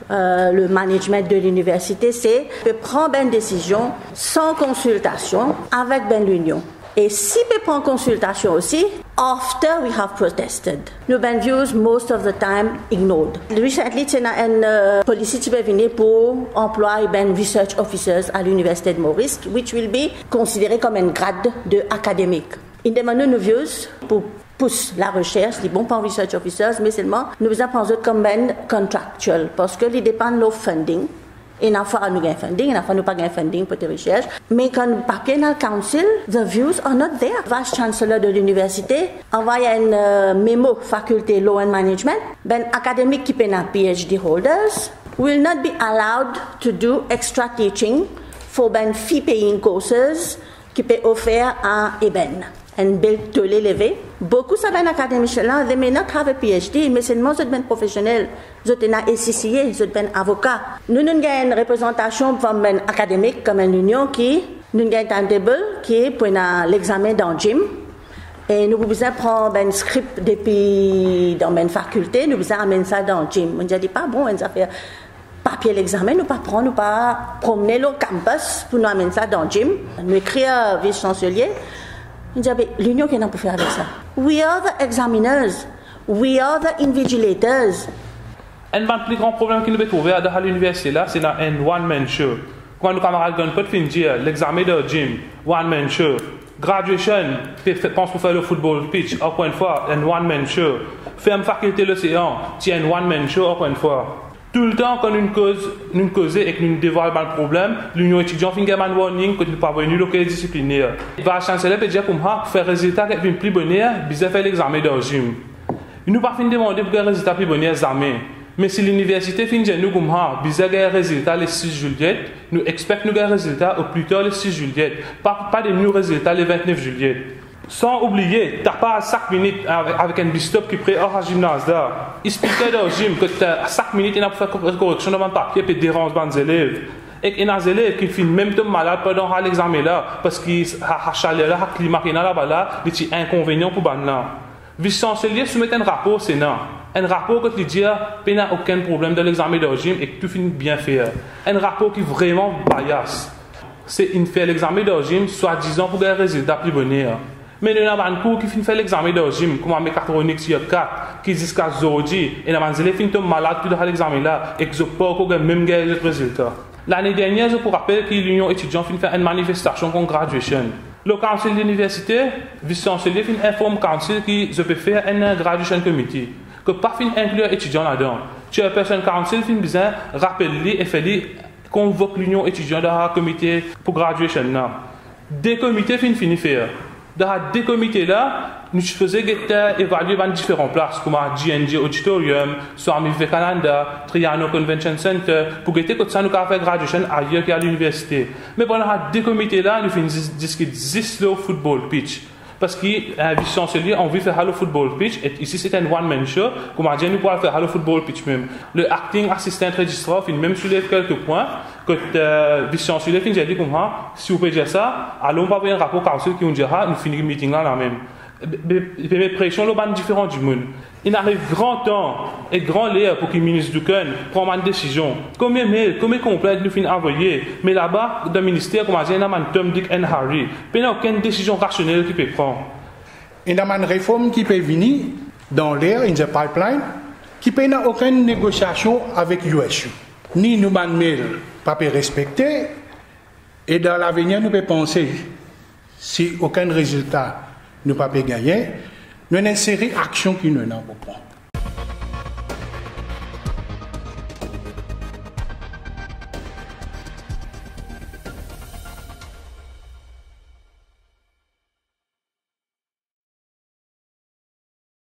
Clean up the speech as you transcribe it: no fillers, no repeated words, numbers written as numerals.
le management de l'université, c'est de prendre une décision sans consultation avec l'union. Et si we prend consultation aussi, after we have protested, nos views most of the time ignored. Recently, il y a une policy qui est venue pour employer research officers à l'université de Maurice, which will be considéré comme un grade de académique. Ils demandent nos views pour pousser la recherche, les bons pas research officers, mais seulement nous apprenons comme un contractual, parce que ils dépendent de leur funding. Et il faut nous gagner funding, il faut nous pas gagner funding pour tes recherches. Mais quand le papier dans le council, the views are not there. Le vice chancellor de l'université envoie un mémo faculté law and management. Ben académique qui peut un PhD holders will not be allowed to do extra teaching for ben fee paying courses qui peut offrir à Eben. And build to l'élever. Beaucoup ça ben académiciens là, they may not have a PhD, mais seulement c'est ben professionnel, c'est un ACCA, c'est ben avocat. Nous avons une représentation comme un académique, comme une union qui nous avons un timetable qui est pour l'examen dans le gym. Et nous besoin prendre un script depuis dans une faculté, nous besoin amener ça dans le gym. On dit pas bon, on a fait papier l'examen, nous pas prendre, nous pas promener le campus pour nous amener ça dans le gym. Nous écrire vice-chancelier. L'union qui n'a pas fait avec ça. We are the examiners. We are the invigilators. Un des plus grands problèmes que nous avons trouvé à l'université là, c'est un one-man show. Quand nos camarades peuvent finir l'examen de gym, one-man show. Graduation, pense pour faire le football pitch, encore une fois, un one-man show. Ferme faculté l'océan, tiens un one-man show, encore une fois. Tout le temps, quand nous causons et que nous dévoilons le problème, l'union étudiante fait un warning que nous ne pouvons pas venir local disciplinaire. Il va chancelier peut dire comme ça, pour faire résultat qui est plus bonheur, bien faire l'examen de gym. Nous ne pouvons pas demander pour un résultat plus bonheur examen. Mais si l'université finit nous comme ça, bien faire un résultat le 6 juillet, nous expectons un résultat au plus tard le 6 juillet. Pas de nouveaux résultats le 29 juillet. Sans oublier, tu n'as pas 5 minutes avec un bistop qui prend hors gymnase là. Il explique dans le gym que tu as 5 minutes et tu as fait correction dans le papier et dérange les élèves. Et il y a des élèves qui finissent même malades pendant l'examen là parce qu'ils ont chaleur là, le climat qui est là-bas là, il y a des inconvénients pour les là. Vice-chancelier soumet un rapport au Sénat. Un rapport qui te dit qu'il n'y a aucun problème dans l'examen de gym et que tu finis bien faire. Un rapport qui est vraiment bias. C'est une fait l'examen de gym soi-disant pour un résultat plus bonheur. Mais nous avons un cours qui finit l'examen de gym, comme en mécatronique sur 4, qui jusqu'à aujourd'hui, et nous avons des élèves qui sont malades tout l'examen là, et qui n'ont pas même gagné le résultat. L'année dernière, je vous rappelle que l'Union étudiante finit faire une manifestation contre graduation. Le conseil de l'université, vice-chancelier, finit informe le conseil qui peut faire un graduation committee, que pas fin inclure étudiants là-dedans. Chairperson council finit besoin rappeler et faire convoque l'Union étudiante dans le comité pour graduation là. Des comités finit faire. Dans des comités là, nous faisions évaluer dans différentes places, comme à GNG Auditorium, Swami Vivekananda, Triano Convention Center, pour que ça nous avons fait graduation ailleurs qu'à l'université. Mais pendant des comités là, nous faisons discuter 10 le football pitch. Parce que vice-chancelier a envie de faire le football pitch, et ici c'est un one-man show, comme à dire nous pouvons faire le football pitch même. Le acting assistant registrar finit même soulever quelques points, que le vice-chancelier finit de dire comme ça, si vous pouvez dire ça, allons pas avoir un rapport council qui nous dira, nous finissons le meeting là même. Les pressions sont différentes du monde. Il arrive grand temps et grand l'air pour que le ministre Duken prenne une décision. Combien de mails, combien de complètes nous finissons envoyer, mais là-bas, dans le ministère, comme on dit, il y a un Tom, Dick and Harry. Il n'y a aucune décision rationnelle qui peut prendre. Il y a une réforme qui peut venir dans l'air, in the pipeline, qui peut n'a aucune négociation avec l'USU. Ni nous avons mail pas respecter, et dans l'avenir, nous pouvons penser, si aucun résultat nous pas gagner, nous avons une série d'actions qui nous n'ont pas.